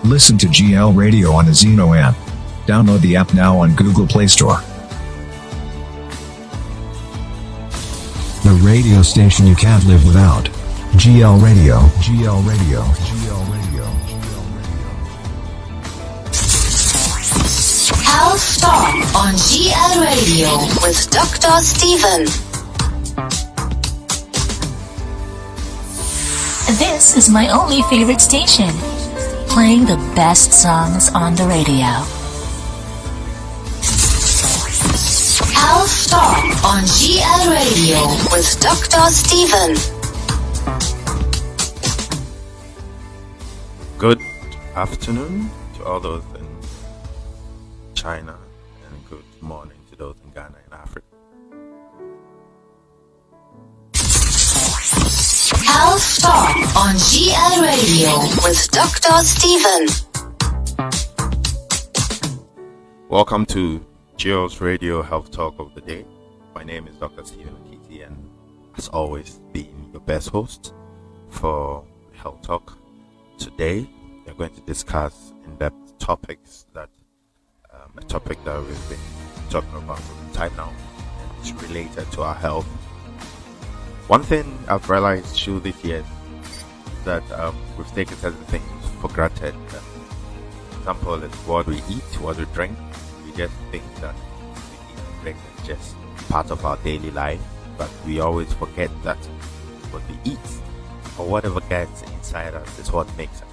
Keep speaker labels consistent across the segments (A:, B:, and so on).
A: Listen to GL Radio on the Zeno app. Download the app now on Google Play Store. The radio station you can't live without. GL Radio. GL Radio. GL Radio.
B: Health Talk on GL Radio with Dr. Stephen. This is my only favorite station, playing the best songs on the radio. Health Talk on GL Radio with Dr. Stephen.
C: Good afternoon to all those in China, and good morning to those in Ghana and Africa.
B: Health Talk on GL Radio with Dr. Stephen.
C: Welcome to GL's Radio Health Talk of the Day. My name is Dr. Stephen AKITI, and as always, being your best host for Health Talk. Today, we're going to discuss in-depth topics that a topic that we've been talking about for some time now, and it's related to our health. One thing I've realized through this year is that we've taken certain things for granted. For example, it's what we eat, what we drink. We just think that we eat and drink is just part of our daily life, but we always forget that what we eat or whatever gets inside us is what makes us.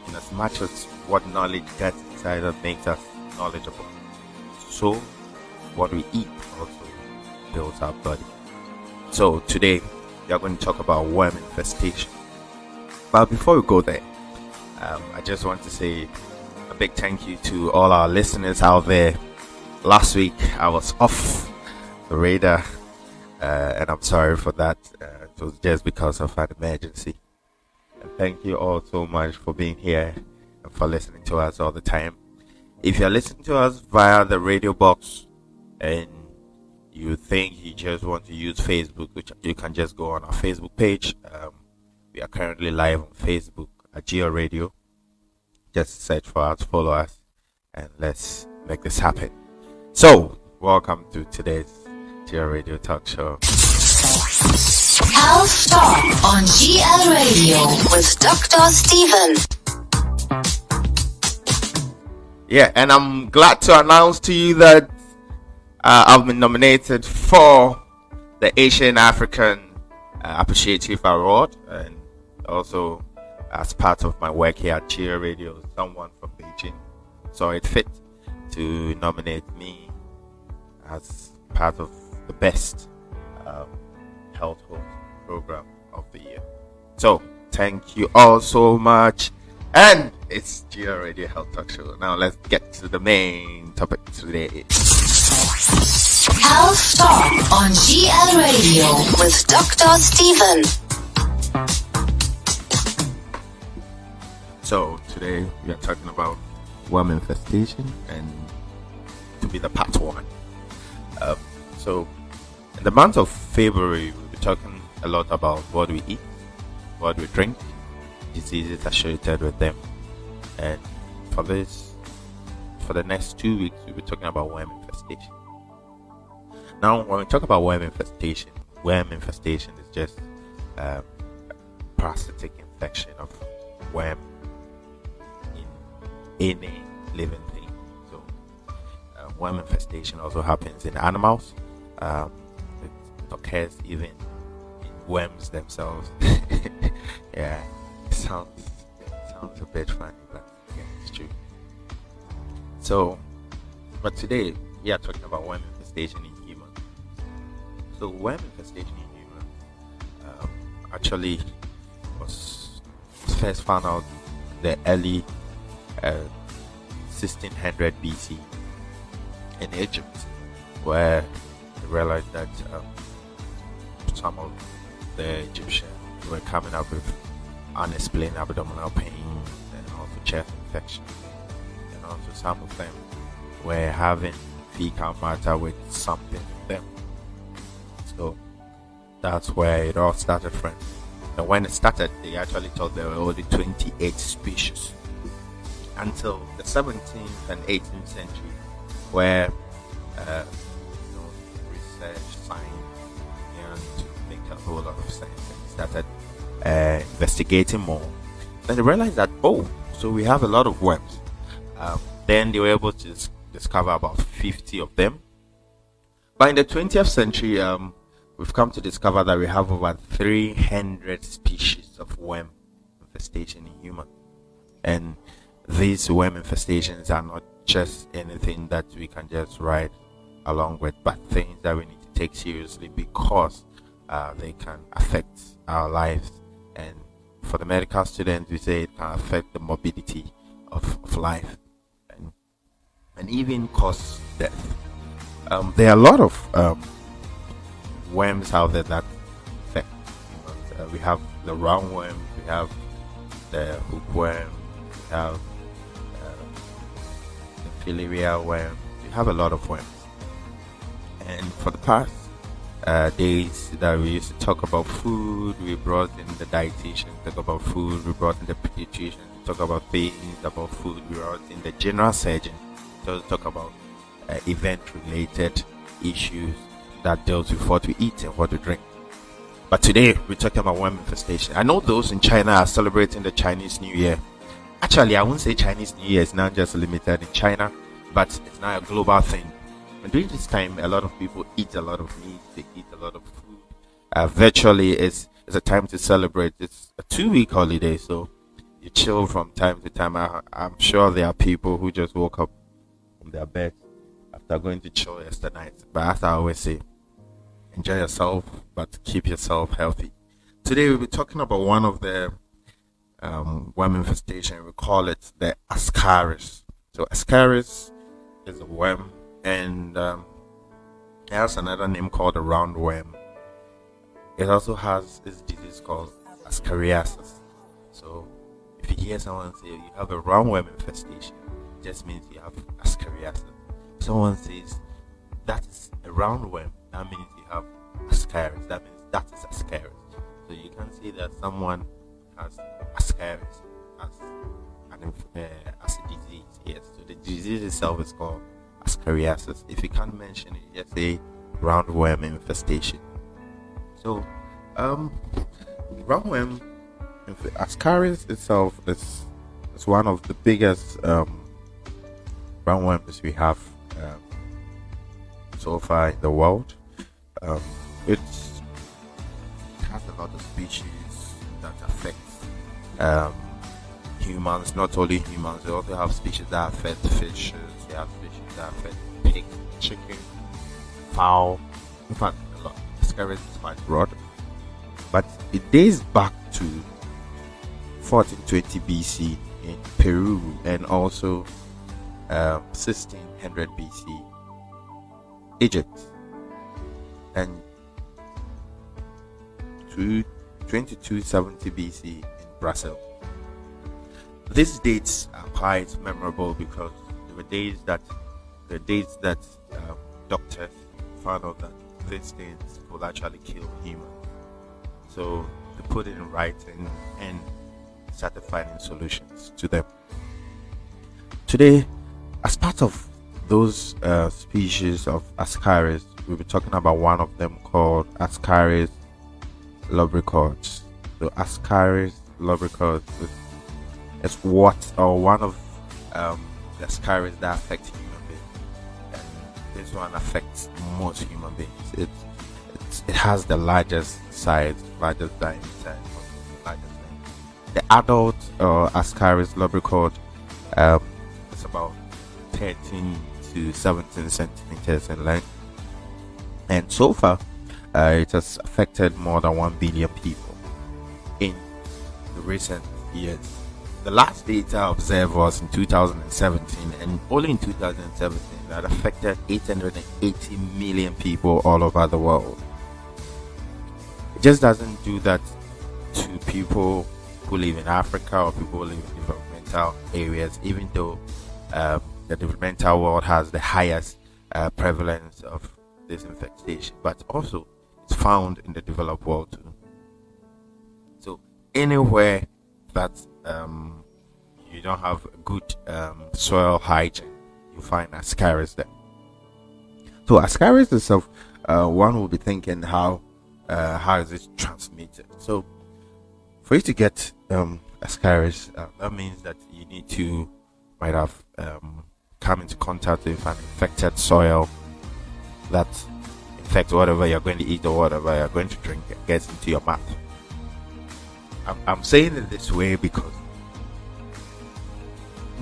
C: In as much as what knowledge gets inside us makes us knowledgeable, so what we eat also builds our body. So today we are going to talk about worm infestation. But before we go there, I just want to say a big thank you to all our listeners out there. Last week I was off the radar, and I'm sorry for that. It was just because of an emergency. And thank you all so much for being here and for listening to us all the time. If you're listening to us via the radio box and you think you just want to use Facebook, which you can just go on our Facebook page. We are currently live on Facebook at GL Radio. Just search for us, follow us, and let's make this happen. So, welcome to today's GL Radio Talk Show.
B: Health Talk on GL Radio with Dr. Stephen.
C: Yeah, and I'm glad to announce to you that I've been nominated for the Asian African Appreciative Award, and also as part of my work here at GL Radio, someone from Beijing saw it fit to nominate me as part of the best health host program of the year. So thank you all so much, and it's GL Radio Health Talk Show. Now let's get to the main topic today.
B: Health Talk on GL Radio with Dr. Stephen.
C: So today we are talking about worm infestation, and to be the part one. So in the month of February, we'll be talking a lot about what we eat, what we drink, diseases associated with them. And for the next 2 weeks, we'll be talking about worm infestation. Now, when we talk about worm infestation is just parasitic infection of worm in any living thing. So, worm infestation also happens in animals. It occurs even in worms themselves. Yeah, it sounds a bit funny, but yeah, it's true. So, but today we are talking about worm infestation in humans. So worm infestation in humans actually was first found out in the early 1600 BC in Egypt, where they realized that some of the Egyptians were coming up with unexplained abdominal pain and also chest infection, and also some of them were having fecal matter with something in them. So that's where it all started from. And when it started, they actually thought there were only 28 species. until the 17th and 18th century, where research, science began to make a whole lot of sense and started investigating more. Then they realized that, so we have a lot of worms. Then they were able to discover about 50 of them. But in the 20th century, we've come to discover that we have over 300 species of worm infestation in humans. And these worm infestations are not just anything that we can just ride along with, but things that we need to take seriously, because they can affect our lives. And for the medical students, we say it can affect the morbidity of life, and even cause death. There are a lot of worms out there that affect humans. We have the roundworm, we have the hookworm, we have the filarial worm. We have a lot of worms. And for the past days that we used to talk about food, we brought in the dietitian, talk about food, we brought in the pediatrician, talk about things about food, we brought in the general surgeon to talk about event-related issues that deals with what we eat and what we drink. But today we're talking about worm infestation. I know those in China are celebrating the Chinese New Year. Actually, I won't say Chinese New Year is not just limited in China, but it's now a global thing. And during this time, a lot of people eat a lot of meat, they eat a lot of food. Virtually, it's a time to celebrate. It's a 2-week holiday, so you chill from time to time. I'm sure there are people who just woke up from their bed after going to chill yesterday night. But as I always say, enjoy yourself, but keep yourself healthy. Today, we'll be talking about one of the worm infestation. We call it the Ascaris. So Ascaris is a worm, and it has another name called the roundworm. It also has this disease called Ascariasis. So if you hear someone say you have a roundworm infestation, it just means you have Ascariasis. If someone says that is a roundworm, that means you have Ascaris. That means that is Ascaris. So you can say that someone has Ascaris as a disease. Yes. So the disease itself is called Ascariasis. If you can't mention it, just say roundworm infestation. So, roundworm Ascaris itself is one of the biggest roundworms we have so far in the world. It has a lot of species that affect humans. Not only humans, they also have species that affect fishes. They have species that affect pig, chicken, fowl. In fact, a lot. Ascaris is quite broad, but it dates back to 1420 BC in Peru, and also 1600 BC Egypt, and to 2270 BC in Brazil. These dates are quite memorable because there were days that doctors found out that these things could actually kill humans. So they put it in writing and started finding solutions to them. Today, as part of those species of Ascaris, we'll be talking about one of them called Ascaris lubricords. So Ascaris lubricords is one of the Ascaris that affect human beings, and this one affects most human beings. It has the largest size, largest diameter, largest length. The adult Ascaris lubricord is about 13 to 17 centimeters in length, and so far it has affected more than 1 billion people in the recent years. The last data observed was in 2017, and only in 2017 that affected 880 million people all over the world. It just doesn't do that to people who live in Africa or people who live in developmental areas, even though the developmental world has the highest prevalence of this infestation, but also it's found in the developed world too. So anywhere that you don't have good soil hygiene, you find Ascaris there. So Ascaris itself, one will be thinking how is it transmitted? So for you to get Ascaris, that means that you need to might have come into contact with an infected soil that infects whatever you're going to eat or whatever you're going to drink and gets into your mouth. I'm saying it this way because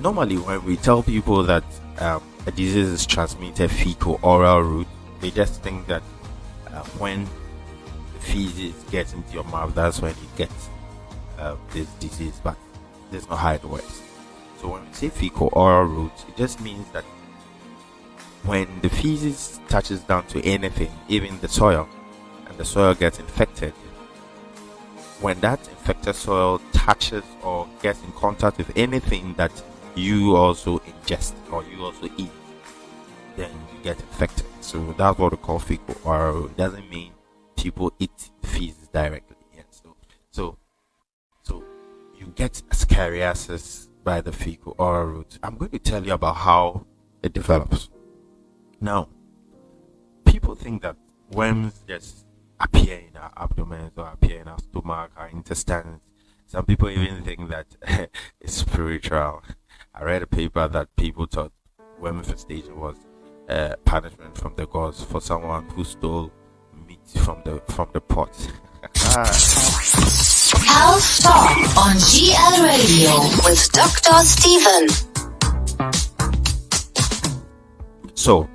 C: normally when we tell people that a disease is transmitted fecal-oral route, they just think that when the feces gets into your mouth, that's when you get this disease, but that's not how it works. So when we say fecal-oral route, it just means that when the feces touches down to anything, even the soil, and the soil gets infected, when that infected soil touches or gets in contact with anything that you also ingest or you also eat, then you get infected. So that's what we call fecal-oral. It doesn't mean people eat feces directly. Yeah. So you get Ascariasis by the fecal-oral route. I'm going to tell you about how it develops. Now, people think that worms just appear in our abdomen or appear in our stomach, our intestines. Some people even think that it's spiritual. I read a paper that people thought worm infestation was punishment from the gods for someone who stole meat from the pot.
B: Health Talk on GL Radio with Dr. Steven.
C: So,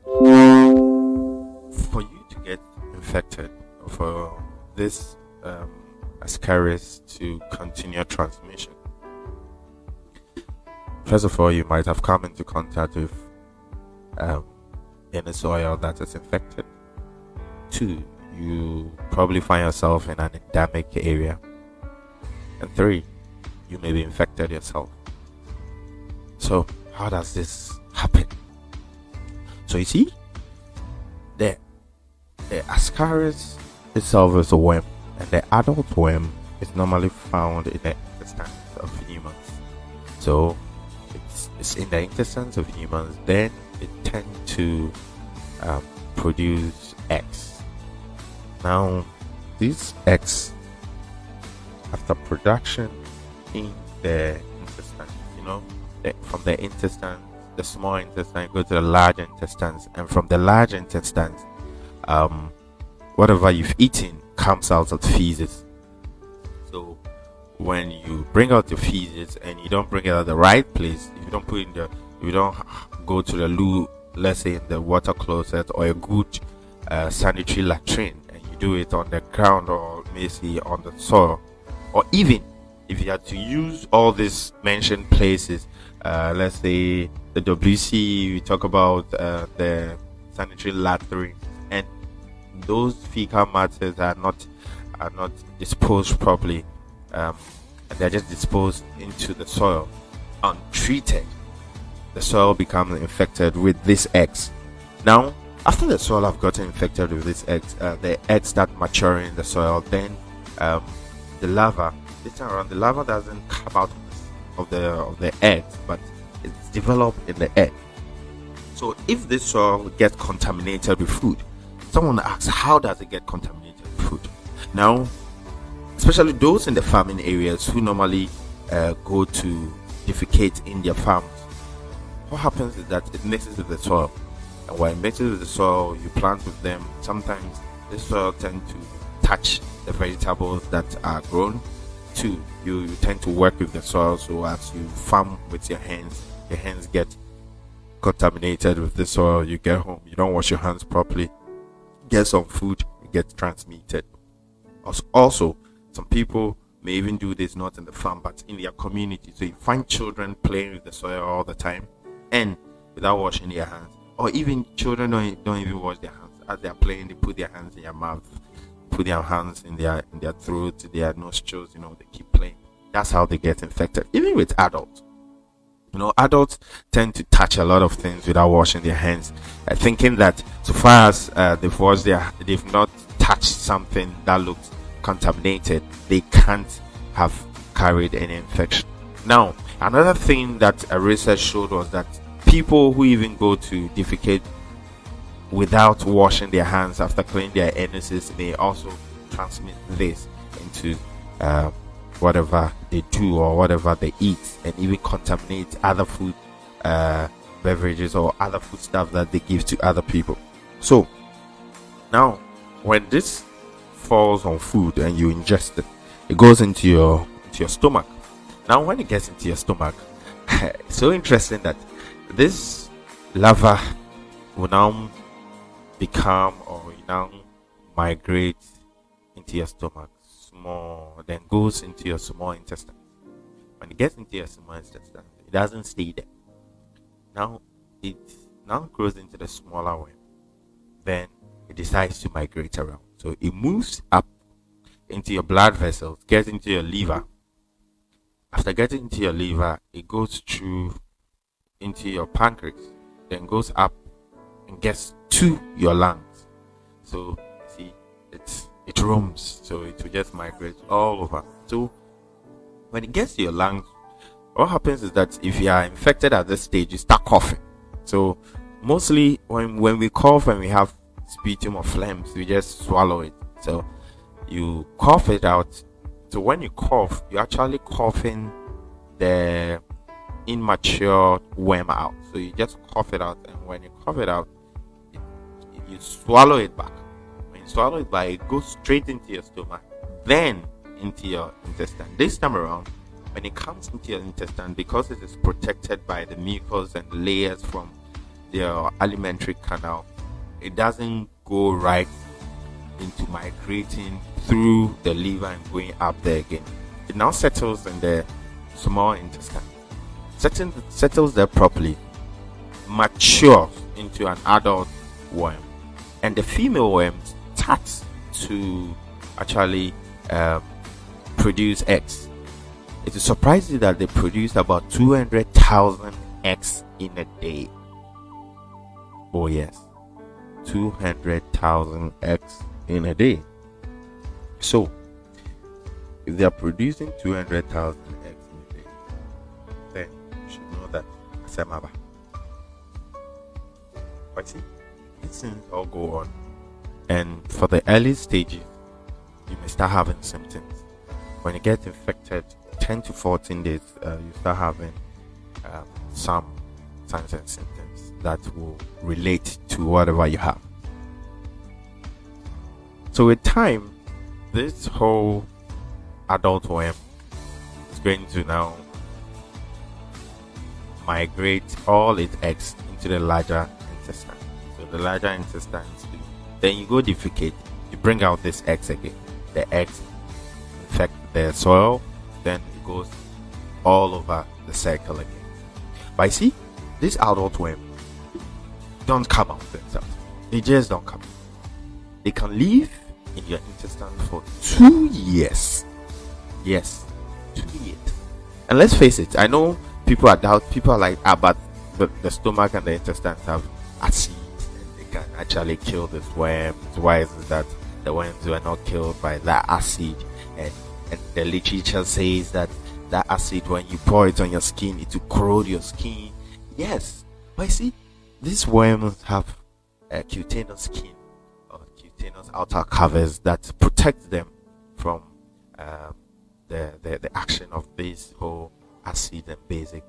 C: for you to get infected, for this Ascaris to continue transmission, first of all, you might have come into contact with any soil that is infected. 2, you probably find yourself in an endemic area. And 3, you may be infected yourself. So, how does this happen? So you see, the Ascaris itself is a worm, and the adult worm is normally found in the intestines of humans. So it's in the intestines of humans, then it tends to produce eggs. Now, these eggs, after production in the intestines, from the intestines, the small intestine go to the large intestines, and from the large intestines, whatever you've eaten comes out of feces. So when you bring out the feces and you don't bring it at the right place, if you don't go to the loo, let's say in the water closet or a good sanitary latrine, and you do it on the ground or maybe on the soil, or even if you had to use all these mentioned places, let's say the WC, we talk about the sanitary latrine, and those fecal matters are not disposed properly, and they're just disposed into the soil untreated. The soil becomes infected with these eggs. Now, after the soil have gotten infected with these eggs, the eggs start maturing in the soil. Then the larva, this time around, the larva doesn't come out of the eggs, but it's developed in the egg. So if this soil gets contaminated with food, someone asks, how does it get contaminated with food? Now, especially those in the farming areas who normally go to defecate in their farms, what happens is that it mixes with the soil, and when it mixes with the soil, you plant with them. Sometimes the soil tends to touch the vegetables that are grown. 2, you tend to work with the soil, so as you farm with your hands get contaminated with the soil. You get home, you don't wash your hands properly, get some food, it gets transmitted. Also, some people may even do this not in the farm but in their community. So you find children playing with the soil all the time and without washing their hands, or even children don't even wash their hands. As they are playing, they put their hands in their mouth, put their hands in their throat, their nostrils, they keep playing. That's how they get infected. Even with adults, adults tend to touch a lot of things without washing their hands, thinking that so far as they've not touched something that looks contaminated, they can't have carried any infection. Now, another thing that a research showed was that people who even go to defecate without washing their hands after cleaning their anuses may also transmit this into whatever they do or whatever they eat, and even contaminate other food beverages or other food stuff that they give to other people. So now when this falls on food and you ingest it, it goes into your stomach. Now when it gets into your stomach, it's so interesting that this lava will now become, or now migrate into your stomach small, then goes into your small intestine. When it gets into your small intestine, it doesn't stay there. Now it now grows into the smaller one. Then it decides to migrate around. So it moves up into your blood vessels, gets into your liver. After getting into your liver, it goes through into your pancreas, then goes up and gets to your lungs. So see, it roams, so it will just migrate all over. So when it gets to your lungs, what happens is that if you are infected at this stage, you start coughing. So mostly when we cough and we have sputum or phlegms, we just swallow it. So you cough it out. So when you cough, you're actually coughing the immature worm out. So you just cough it out, and when you cough it out, you swallow it back. When you swallow it back, it goes straight into your stomach, then into your intestine. This time around, when it comes into your intestine, because it is protected by the mucus and layers from your alimentary canal, it doesn't go right into migrating through the liver and going up there again. It now settles in the small intestine. Settles there properly, matures into an adult worm, and the female worm starts to actually produce eggs. It is surprising that they produce about 200,000 eggs in a day. Oh yes, 200,000 eggs in a day. So if they are producing 200,000 eggs in a day, then you should know that Asemaba. But see, these things all go on, and for the early stages, you may start having symptoms. When you get infected, 10 to 14 days, you start having some signs and symptoms that will relate to whatever you have. So with time, this whole adult worm is going to now migrate all its eggs into the larger intestine. So the larger intestine, then you go defecate, you bring out this eggs again. The eggs infect the soil, then it goes all over the circle again. But you see, this adult worm don't come out themselves. They just don't come. They can live in your intestine for 2 years. Yes, 2 years. And let's face it, I know people are like, but the stomach and the intestines have acid, and they can actually kill this worm. Why is it that the worms were not killed by that acid? And the literature says that acid, when you pour it on your skin, it will corrode your skin. Yes, but you see, these worms have a cutaneous skin, or cutaneous outer covers that protect them from the action of this whole acid and basic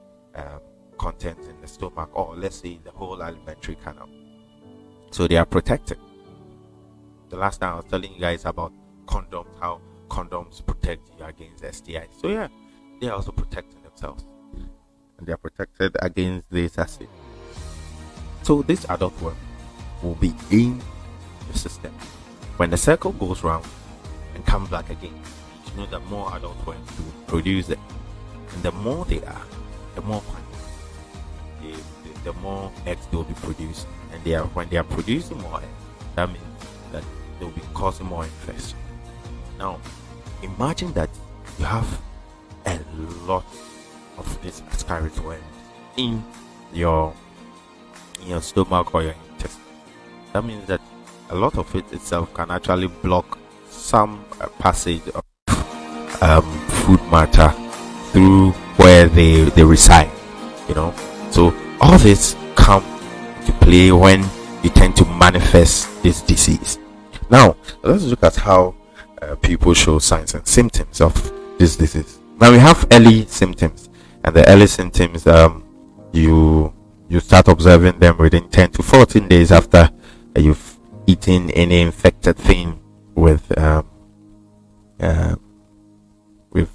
C: content in the stomach, or let's say the whole alimentary canal. So they are protected. The last time I was telling you guys about condoms, how condoms protect you against STIs. So yeah, they are also protecting themselves, and they are protected against this acid. So this adult worm will be in the system. When the circle goes round and comes back again, you know that more adult worms will produce it, and the more they are, the more quantity, the more eggs they will be produced. And when they are producing more eggs, that means that they will be causing more infection. Now, imagine that you have a lot of this Ascaris worm in your stomach or your intestine. That means that a lot of it itself can actually block some passage of food matter through where they reside, so all this come to play when you tend to manifest this disease. Now let's look at how people show signs and symptoms of this disease. Now we have early symptoms, and the early symptoms, you start observing them within 10 to 14 days after you've eaten any infected thing with the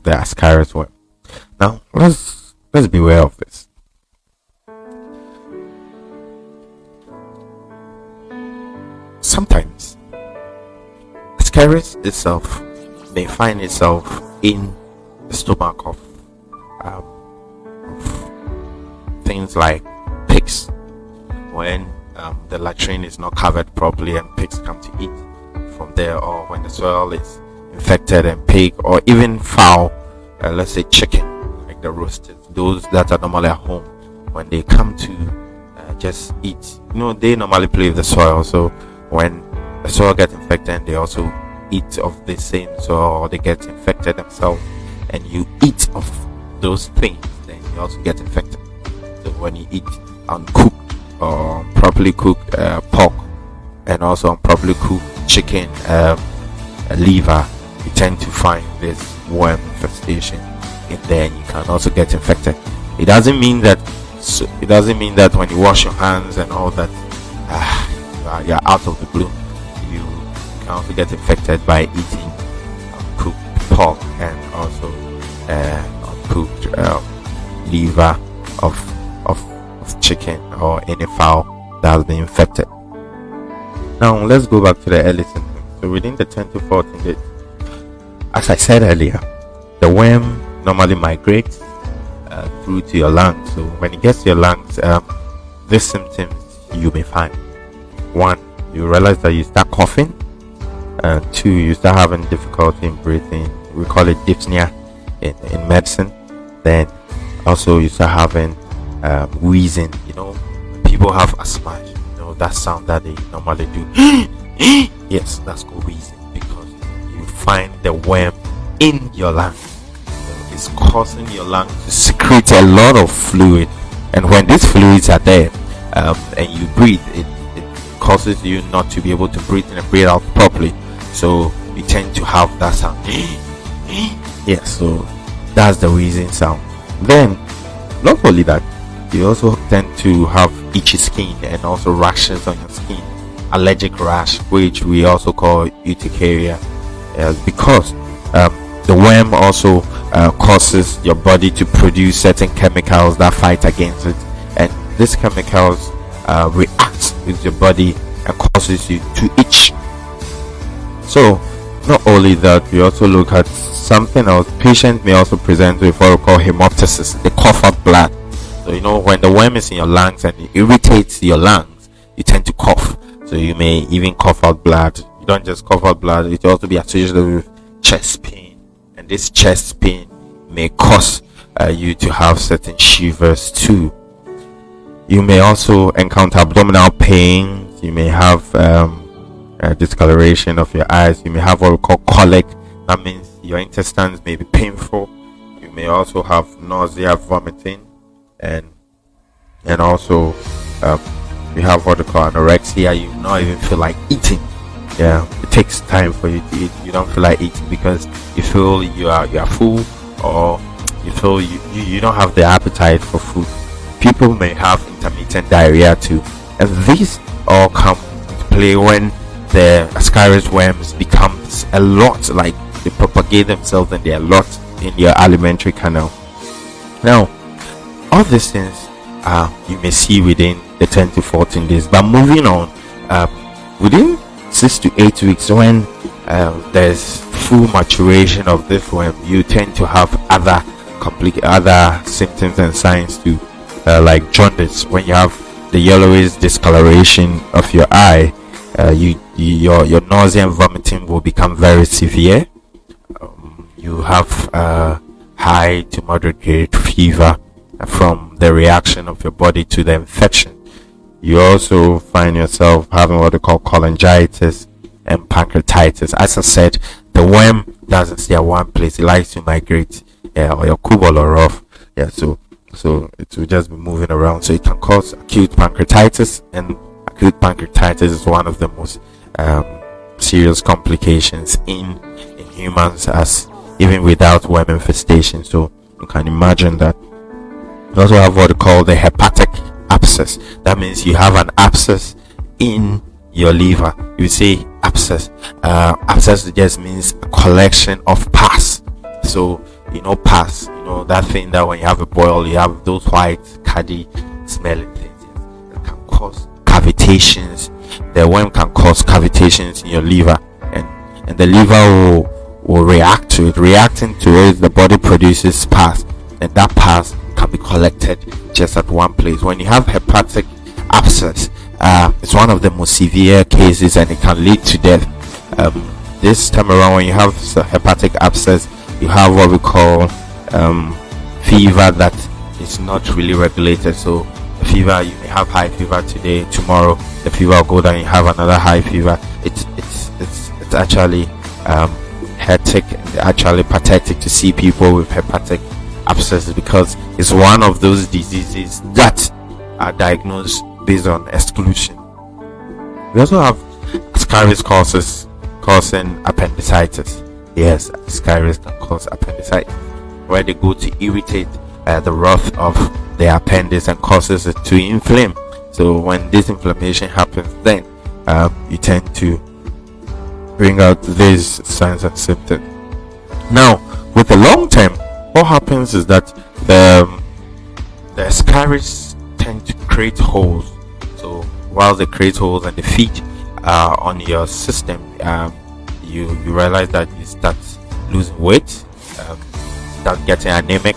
C: Ascaris worm. Now let's beware of this. Sometimes Ascaris itself may find itself in the stomach of things like pigs, when the latrine is not covered properly and pigs come to eat from there, or when the soil is infected and pig, or even fowl, let's say chicken, like the roosters, those that are normally at home, when they come to just eat, they normally play with the soil. So when the soil gets infected, they also eat of the same soil, or they get infected themselves, and you eat of those things, then you also get infected. So when you eat uncooked or properly cooked pork, and also unproperly cooked chicken liver, you tend to find this worm infestation in there, and you can also get infected. It doesn't mean that when you wash your hands and all that, you're out of the blue. You can also get infected by eating uncooked pork and also uncooked liver of chicken or any fowl that has been infected. Now let's go back to the early symptoms. So within the 10 to 14 days, as I said earlier, the worm normally migrates through to your lungs. So when it gets to your lungs, these symptoms you may find. 1, you realize that you start coughing. 2, you start having difficulty in breathing. We call it dyspnea in medicine. Then also you start having wheezing. People have asthma, that sound that they normally do. Yes, that's called wheezing, because you find the worm in your lungs. So it's causing your lungs to secrete a lot of fluid, and when these fluids are there, and you breathe, it causes you not to be able to breathe in and breathe out properly. So you tend to have that sound. Yes, so that's the wheezing sound. Then, not only that, you also tend to have itchy skin and also rashes on your skin, allergic rash, which we also call urticaria, because the worm also causes your body to produce certain chemicals that fight against it, and these chemicals react with your body and causes you to itch. So not only that, we also look at something else. Patients may also present with what we call hemoptysis. They cough out blood. So when the worm is in your lungs and it irritates your lungs, you tend to cough. So you may even cough out blood. You don't just cough out blood, it will also be associated with chest pain, and this chest pain may cause you to have certain shivers too. You may also encounter abdominal pain. You may have discoloration of your eyes. You may have what we call colic. That means your intestines may be painful. You may also have nausea, vomiting, and also you have what we call anorexia. You not even feel like eating. Yeah, it takes time for you to eat. You don't feel like eating because you feel you are full, or you feel you don't have the appetite for food. People may have intermittent diarrhea too, and these all come into play when the Ascaris worms becomes a lot, like they propagate themselves and they are a lot in your alimentary canal. Now, all these things you may see within the 10 to 14 days. But moving on, within 6 to 8 weeks, when there's full maturation of this worm, you tend to have other symptoms and signs too, like jaundice. When you have the yellowish discoloration of your eye, your nausea and vomiting will become very severe. You have high to moderate grade fever from the reaction of your body to the infection. You also find yourself having what we call cholangitis and pancreatitis. As I said, the worm doesn't stay at one place. It likes to migrate. yeah, or your kubol or rough, yeah. So it will just be moving around, so it can cause acute pancreatitis, and acute pancreatitis is one of the most serious complications in humans, as even without worm infestation. So you can imagine that. You also have what they call the hepatic abscess. That means you have an abscess in your liver. You say abscess. Abscess just means a collection of pus. So pus, that thing that when you have a boil, you have those white caddy smelling things. It can cause cavitations. The worm can cause cavitations in your liver, and the liver will react to it. Reacting to it, the body produces pus, and that pus can be collected just at one place. When you have hepatic abscess, it's one of the most severe cases, and it can lead to death. This time around, when you have hepatic abscess, you have what we call fever that is not really regulated. So the fever, you may have high fever today, tomorrow the fever will go down, you have another high fever. It's actually hectic and actually pathetic to see people with hepatic abscesses, because it's one of those diseases that are diagnosed based on exclusion. We also have Ascaris causing appendicitis. Yes, Ascaris can cause appendicitis, where they go to irritate the rough of the appendix and causes it to inflame. So when this inflammation happens, then you tend to bring out these signs and symptoms. Now, with the long term, what happens is that the Ascaris tend to create holes. So while they create holes and they feed on your system, you realize that you start losing weight, start getting anemic.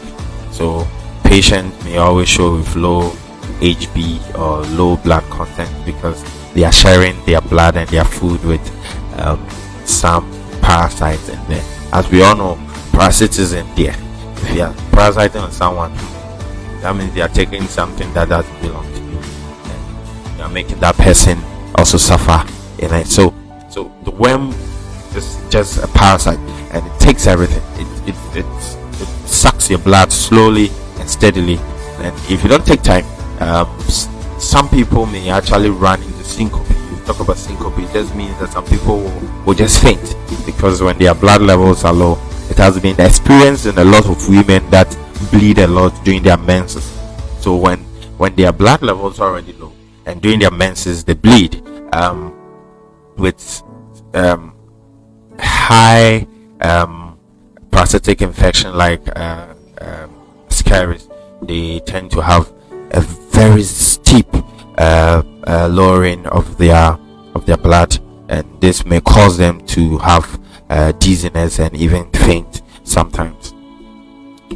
C: So patients may always show with low HB or low blood content, because they are sharing their blood and their food with some parasites in there. As we all know, parasites in there. If you are parasiting on someone, that means they are taking something that doesn't belong to you, and you are making that person also suffer in it. So the worm is just a parasite, and it takes everything. It sucks your blood slowly and steadily, and if you don't take time, some people may actually run into syncope. You talk about syncope, it just means that some people will just faint, because when their blood levels are low. It has been experienced in a lot of women that bleed a lot during their menses. So when their blood levels are already low and during their menses they bleed with high parasitic infection like Ascaris, they tend to have a very steep lowering of their blood, and this may cause them to have dizziness and even faint sometimes.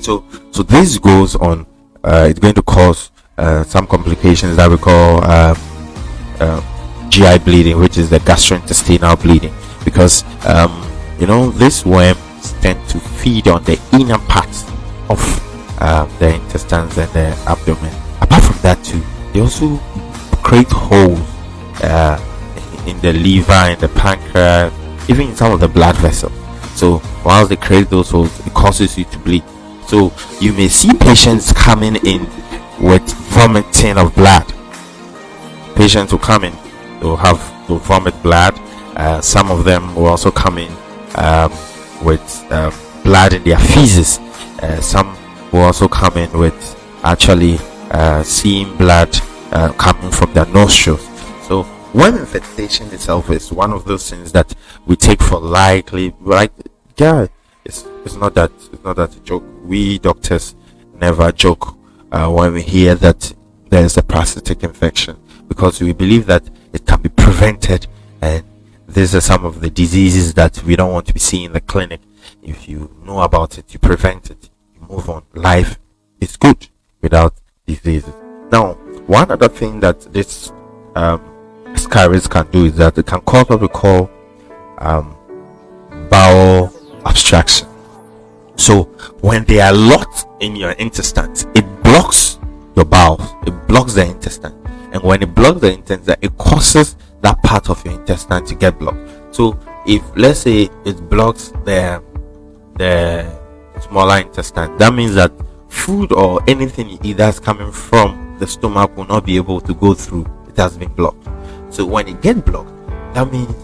C: So this goes on. It's going to cause some complications that we call GI bleeding, which is the gastrointestinal bleeding, because these worms tend to feed on the inner parts of the intestines and the abdomen. Apart from that too, they also create holes in the liver and the pancreas, even in some of the blood vessels. So while they create those holes, it causes you to bleed. So you may see patients coming in with vomiting of blood. Patients will come in, they'll vomit blood. Some of them will also come in with blood in their feces. Some will also come in with actually seeing blood coming from their nostrils. So worm infestation itself is one of those things that we take for likely. Like, yeah, it's not that a joke. We doctors never joke when we hear that there is a parasitic infection, because we believe that it can be prevented, and these are some of the diseases that we don't want to be seeing in the clinic. If you know about it, you prevent it, you move on. Life is good without diseases. Now, one other thing that this Ascaris can do is that it can cause what we call bowel obstruction. So when they are locked in your intestines, it blocks your bowels, it blocks the intestine, and when it blocks the intestine, it causes that part of your intestine to get blocked. So if, let's say, it blocks the smaller intestine. That means that food or anything you eat that's coming from the stomach will not be able to go through. It has been blocked. So when it gets blocked, that means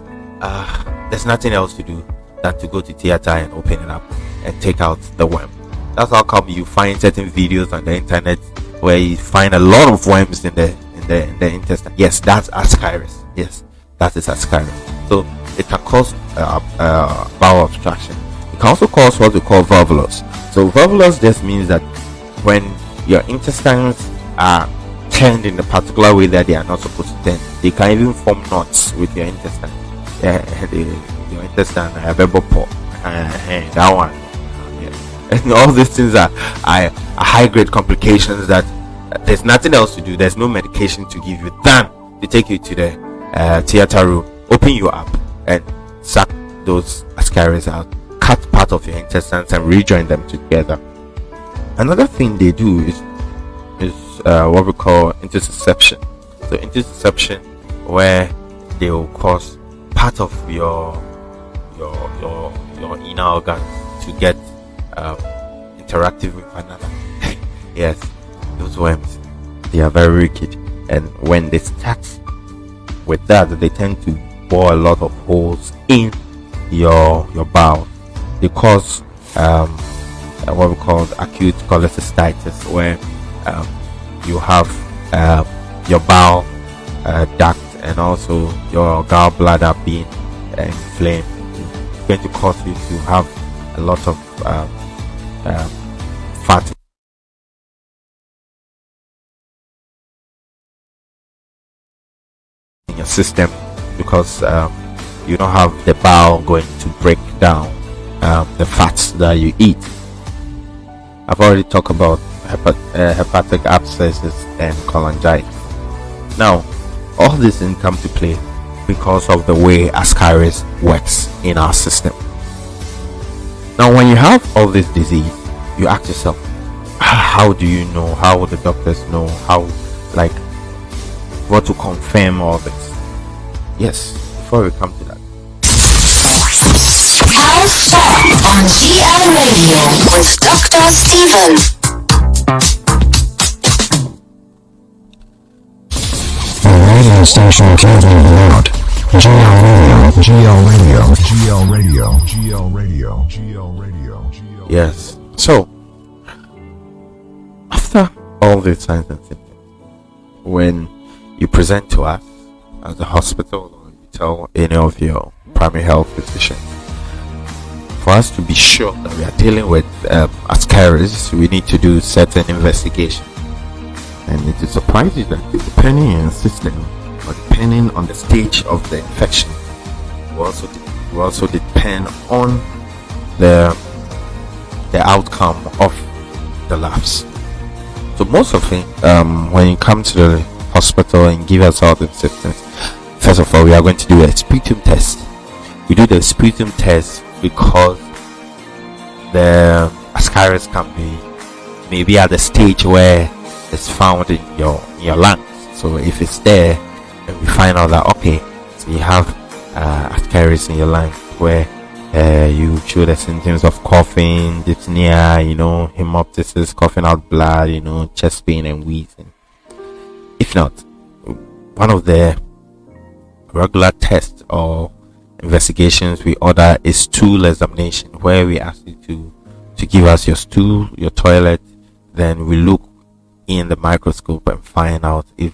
C: there's nothing else to do than to go to theater and open it up and take out the worm. That's how come you find certain videos on the internet where you find a lot of worms in the intestine. Yes, that's Ascaris. Yes, that is Ascaris. So it can cause bowel obstruction. It can also cause what we call volvulus. So volvulus just means that when your intestines are turned in a particular way that they are not supposed to turn, they can even form knots with your intestine. Your intestine, that one. And all these things are high grade complications that there's nothing else to do. There's no medication to give you than to take you to the theater room, open you up, and suck those Ascaris out, cut part of your intestines and rejoin them together. Another thing they do is what we call intussusception. So intussusception, where they will cause part of your inner organs to get interactive with another. Yes, those worms, they are very wicked, and when they start with that, they tend to bore a lot of holes in your bowel. They cause what we call acute cholecystitis, where you have your bowel duct and also your gallbladder being inflamed. It's going to cause you to have a lot of fat in your system, because you don't have the bowel going to break down the fats that you eat. I've already talked about hepatic abscesses and cholangitis. Now, all this didn't come to play because of the way Ascaris works in our system. Now, when you have all this disease, you ask yourself, how do you know? How will the doctors know? How, like, what to confirm all this? Yes, before we come to that.
B: Health Talk on GL Radio with Dr. Stephen.
A: The radio station you can't live without. GL Radio.
C: Yes. So, after all these signs and symptoms, when you present to us at the hospital, or you tell any of your primary health physicians, for us to be sure that we are dealing with Ascaris, we need to do certain investigation. And it is surprising that depending on your system, or depending on the stage of the infection, will also depend on the outcome of the labs. So most of it, when you come to the hospital and give us all the symptoms, first of all, we are going to do a sputum test. We do the sputum test because the Ascaris can be maybe at the stage where it's found in your lungs. So if it's there, and we find out that okay, so you have Ascaris in your lungs, where you show the symptoms of coughing, dyspnea, hemoptysis, coughing out blood, chest pain and wheezing. If not, one of the regular tests or investigations we order is stool examination, where we ask you to give us your stool, your toilet, then we look in the microscope and find out if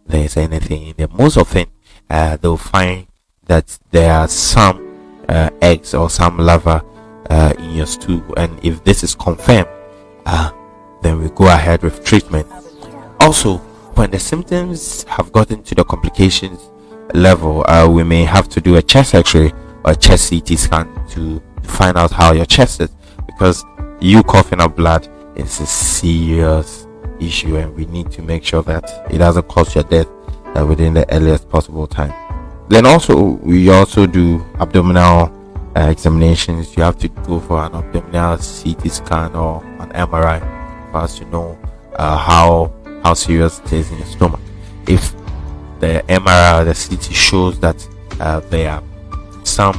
C: there is anything in there. Most often they'll find that there are some eggs or some larvae in your stool, and if this is confirmed, then we go ahead with treatment. Also, when the symptoms have gotten to the complications level, we may have to do a chest x-ray or a chest CT scan to find out how your chest is, because you coughing up blood is a serious issue, and we need to make sure that it doesn't cause your death within the earliest possible time. Then we also do abdominal examinations. You have to go for an abdominal CT scan or an MRI for us to know how serious it is in your stomach. If the MRI or the CT shows that there are some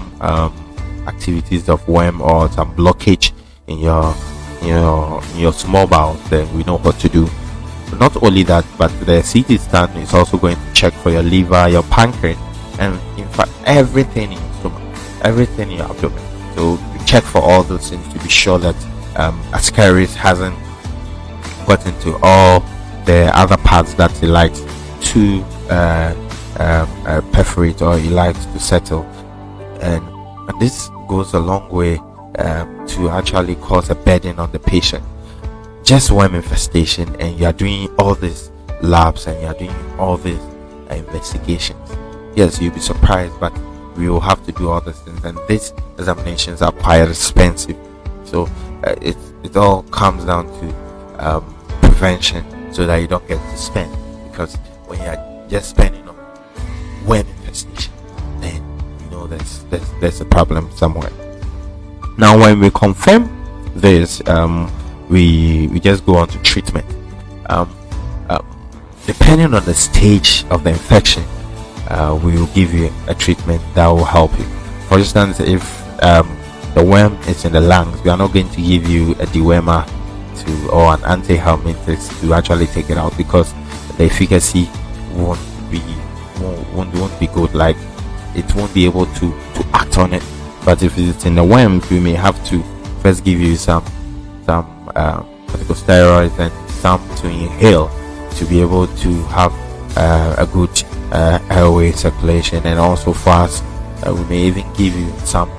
C: activities of worm or some blockage in your small bowels, then we know what to do. Not only that, but the CT scan is also going to check for your liver, your pancreas, and in fact everything in your stomach, everything in your abdomen. So we check for all those things to be sure that Ascaris hasn't got into all the other parts that he likes to perforate, or he likes to settle, and this goes a long way to actually cause a burden on the patient. Just worm infestation, and you are doing all these labs and you are doing all these investigations. Yes, you'll be surprised, but we will have to do all these things, and these examinations are quite expensive. So it all comes down to prevention, so that you don't get to spend, because when you are just spending on worm infestation, then you know there's a problem somewhere. Now when we confirm this, we just go on to treatment. Depending on the stage of the infection, we will give you a treatment that will help you. For instance, if the worm is in the lungs, we are not going to give you a dewormer or an anti-helminthics to actually take it out, because the efficacy won't be good. Like, it won't be able to act on it. But if it's in the worms, we may have to first give you some corticosteroids and some to inhale to be able to have a good airway circulation, and also fast. We may even give you some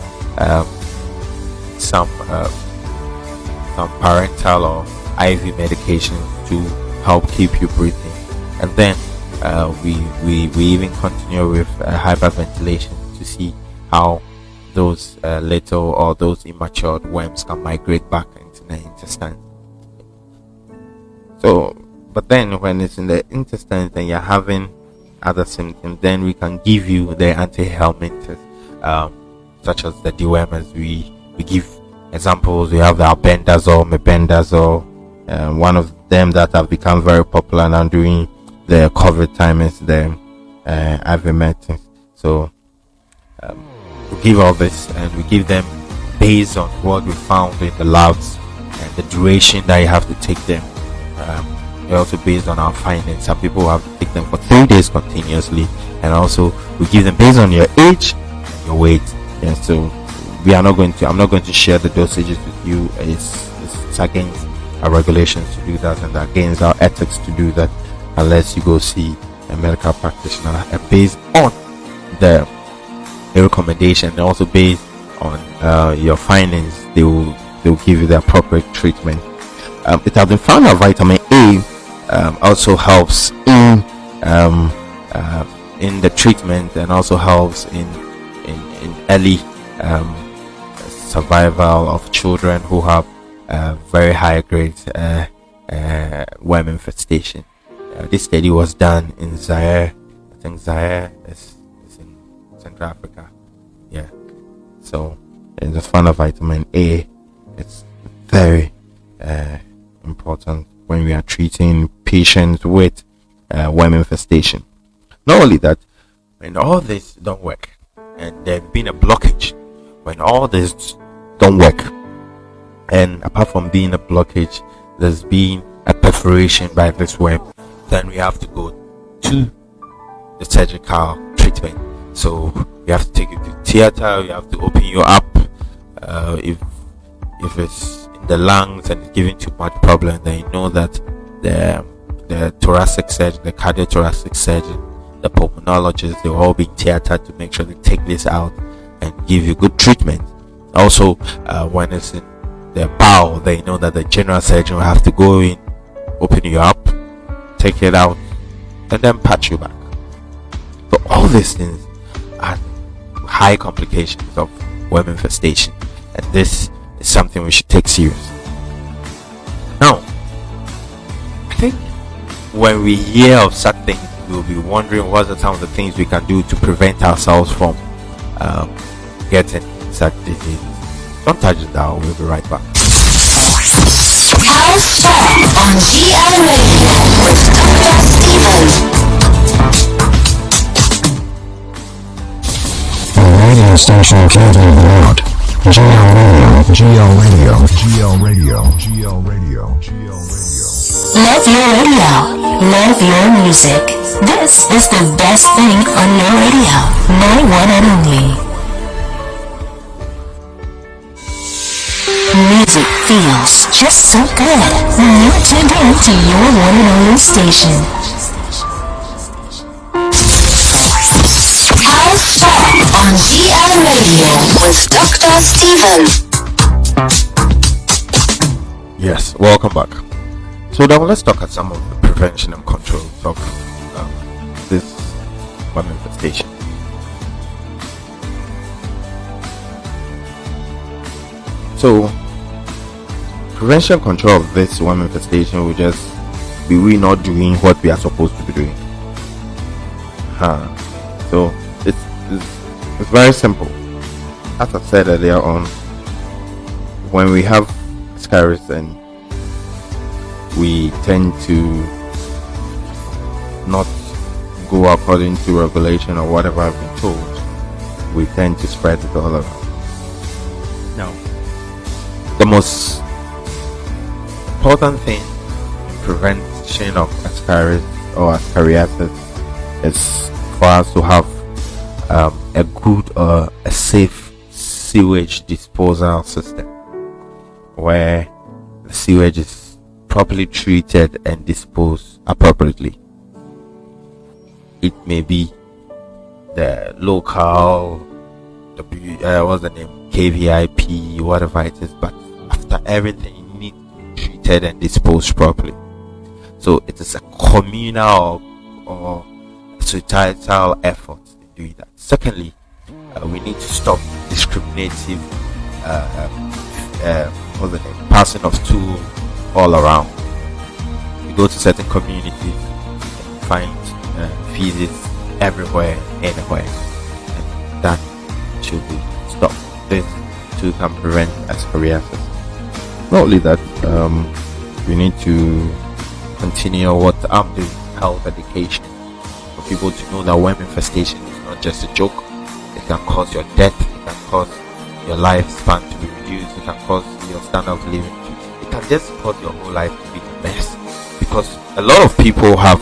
C: parental or IV medication to help keep you breathing, and then we even continue with hyperventilation to see how those little or those immature worms can migrate back into the intestine. So, but then when it's in the intestine and you're having other symptoms, then we can give you the anti-helminthics, such as the dewormers. We give examples. We have the albendazole, mebendazole. One of them that have become very popular now during the COVID time is the ivermectin. So we give all this, and we give them based on what we found in the labs and the duration that you have to take them. They're also based on our findings. Some people have to take them for 3 days continuously, and also we give them based on your age and your weight. And so I'm not going to share the dosages with you. It's against our regulations to do that, and against our ethics to do that, unless you go see a medical practitioner. And based on the recommendation, and also based on your findings, they will give you the appropriate treatment. It has been found that vitamin A also helps in the treatment, and also helps in early survival of children who have very high grade worm infestation. This study was done in Zaire. I think Zaire is in Central Africa. Yeah. So in the found of vitamin A, it's very important when we are treating patients with worm infestation. Not only that, when all this don't work, and there's been a blockage, when all this don't work, and apart from being a blockage, there's been a perforation by this worm, then we have to go to the surgical treatment. So we have to take you to theater. We have to open you up. If it's in the lungs and it's giving too much problem, then you know that the thoracic surgeon, the cardiothoracic surgeon, the pulmonologist, they will all be in theater to make sure they take this out and give you good treatment. Also, when it's in the bowel, they know that the general surgeon will have to go in, open you up, take it out, and then patch you back. So all these things are high complications of worm infestation, and this is something we should take serious. Now, I think when we hear of such things, we'll be wondering what are some of the things we can do to prevent ourselves from getting such diseases. Don't touch it down. We'll be right back.
B: House Talk on GL Radio with Dr. Steven.
A: The radio station you can't live without. GL Radio, GL Radio, GL Radio, GL Radio.
B: Love your radio. Love your music. This is the best thing on your radio. My one and only. Music feels just so good when you're tuned in to your one and only station. House Talk on GL Radio with Dr. Steven.
C: Yes, welcome back. So now let's talk at some of the prevention and controls of this manifestation. So prevention and control of this one manifestation will just be we not doing what we are supposed to be doing. So it's very simple. As I said earlier on, when we have Ascaris and we tend to not go according to regulation or whatever I've been told, we tend to spread it all around. Now, the most important thing in prevention of Ascaris or Ascariasis is for us to have a good or a safe sewage disposal system where the sewage is properly treated and disposed appropriately. It may be the local what's the name, KVIP, whatever it is, but after everything you need to be treated and disposed properly. So it is a communal or societal effort in doing that. Secondly, we need to stop discriminative what's the name, passing of tools all around. You go to certain communities and find feces everywhere, anywhere, and that should be stopped. This too can prevent Ascariasis. Not only that, we need to continue what I'm doing, health education, for people to know that worm infestation is not just a joke. It can cause your death, it can cause your lifespan to be reduced, it can cause your standard of living, it can just cause your whole life to be a mess. Because a lot of people have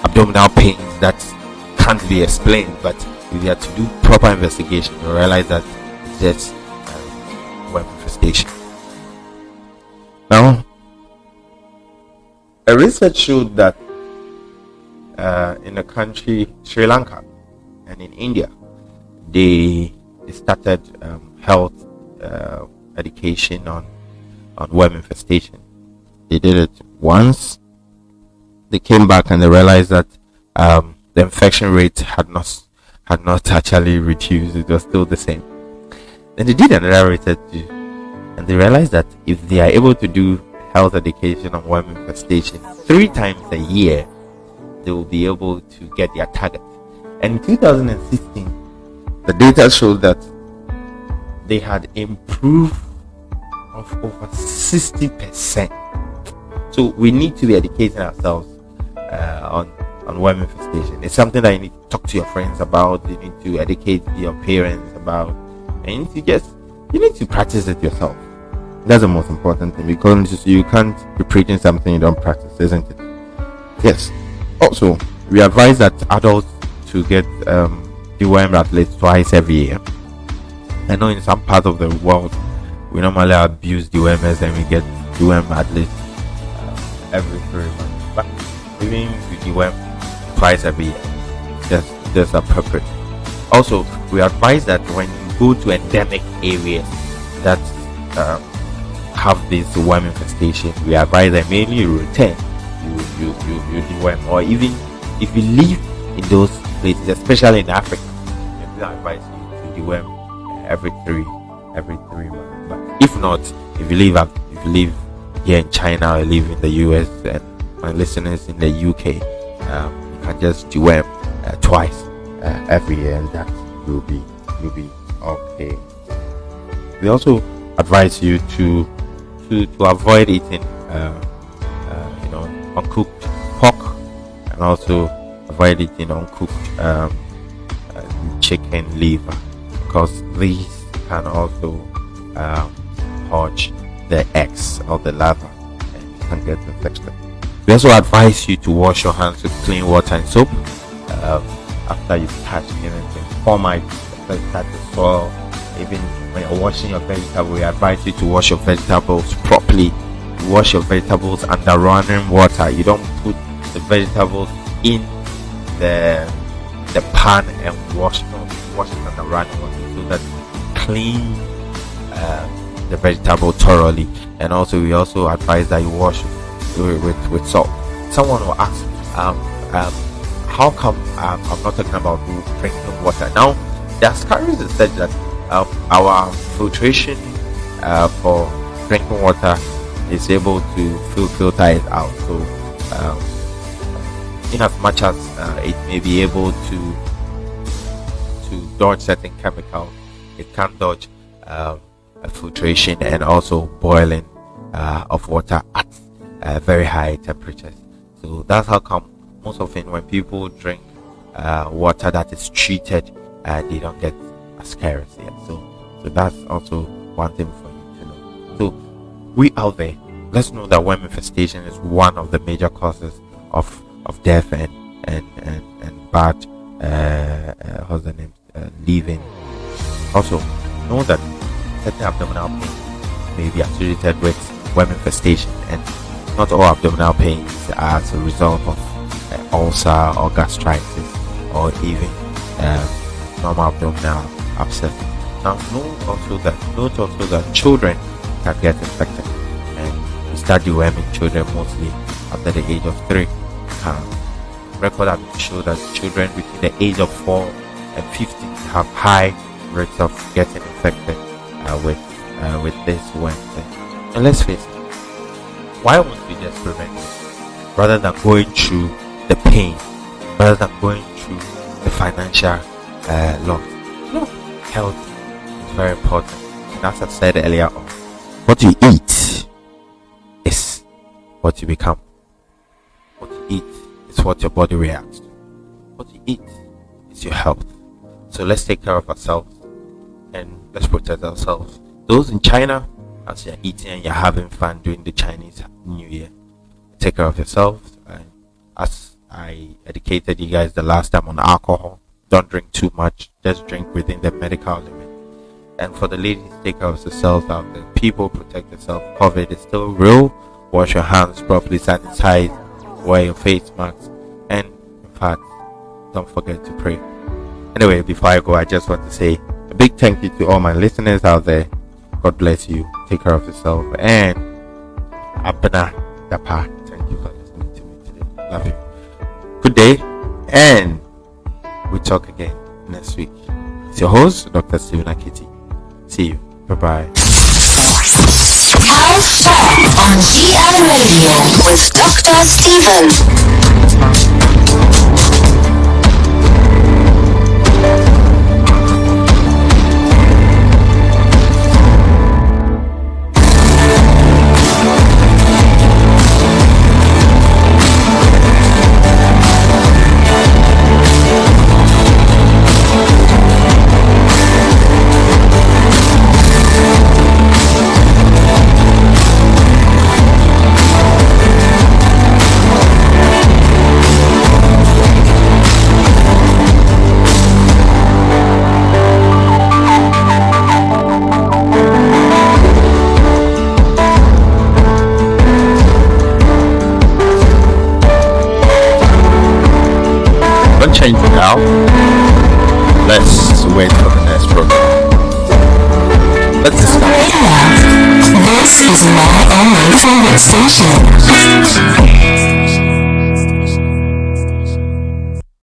C: abdominal pains that can't be explained, but if you have to do proper investigation, you realize that it's just worm infestation. Now, a research showed that in the country Sri Lanka and in India, they started health education on worm infestation. They did it once. They came back and they realized that the infection rate had not actually reduced. It was still the same. Then they did another research too, and they realized that if they are able to do health education on worm infestation 3 times a year, they will be able to get their target. And in 2016, the data showed that they had improved of over 60%. So we need to be educating ourselves on worm infestation. It's something that you need to talk to your friends about. You need to educate your parents about, and you need to practice it yourself. That's the most important thing, because you can't be preaching something you don't practice, isn't it? Yes. Also, we advise that adults to get dewormed at least twice every year. I know in some parts of the world we normally abuse dewormers and we get dewormed at least every 3 months, but even we deworm twice every year, just appropriate. Also, we advise that when you go to endemic areas that have this worm infestation, we advise that mainly you return, you deworm, or even if you live in those places, especially in Africa, we advise you to deworm every three months. But if not, if you live here in China or live in the US, and my listeners in the UK, you can just deworm twice every year, and that will be okay. We also advise you to avoid eating uncooked pork, and also avoid eating uncooked chicken liver, because these can also purge the eggs or the larva, and you can get infected. We also advise you to wash your hands with clean water and soap after you've touched anything. Formites, after you touch the soil, even when you're washing your vegetable, we advise you to wash your vegetables properly. Wash your vegetables under running water. You don't put the vegetables in the pan and wash it under running water, so that clean the vegetable thoroughly. And also, we also advise that you wash with salt. Someone will ask, how come I'm not talking about drinking water? Now, the Ascaris has said that our filtration for drinking water is able to filter it out. So, in as much as it may be able to dodge certain chemicals, it can dodge filtration and also boiling of water at very high temperatures. So that's how come most often when people drink water that is treated, they don't get Ascaris yet. So that's also one thing for you to know. So we out there, let's know that worm infestation is one of the major causes of death and bad what's the name, leaving. Also know that certain abdominal pain may be associated with worm infestation, and not all abdominal pains are as a result of ulcer or gastritis or even normal abdominal abscess. Now note also that children can get infected, and we study worming children mostly after the age of 3. Records have shown that children between the age of 4 and 15 have high rates of getting infected with this worm. And let's face it, why won't we just prevent it rather than going through the pain, rather than going through the financial loss? No, health is very important. And as I said earlier on, what you eat is what you become. What you eat is what your body reacts to. What you eat is your health. So let's take care of ourselves and let's protect ourselves. Those in China, as you're eating and you're having fun during the Chinese New Year, take care of yourselves. And as I educated you guys the last time on alcohol, don't drink too much, just drink within the medical limit. And for the ladies, take care of yourselves out there. People, protect yourself. COVID is still real. Wash your hands properly, sanitize, wear your face masks, and in fact, don't forget to pray. Anyway, before I go, I just want to say a big thank you to all my listeners out there. God bless you. Take care of yourself. And Abana Dapa, thank you for listening to me today. Love you. Good day, and we'll talk again next week. It's your host, Dr. Stephen AKITI. See you. Bye-bye.
B: Health Talk on GLRADIO with Dr. Stephen.
C: Don't change it now. Let's wait for the next program. Let's discuss.
B: This is my only favorite station.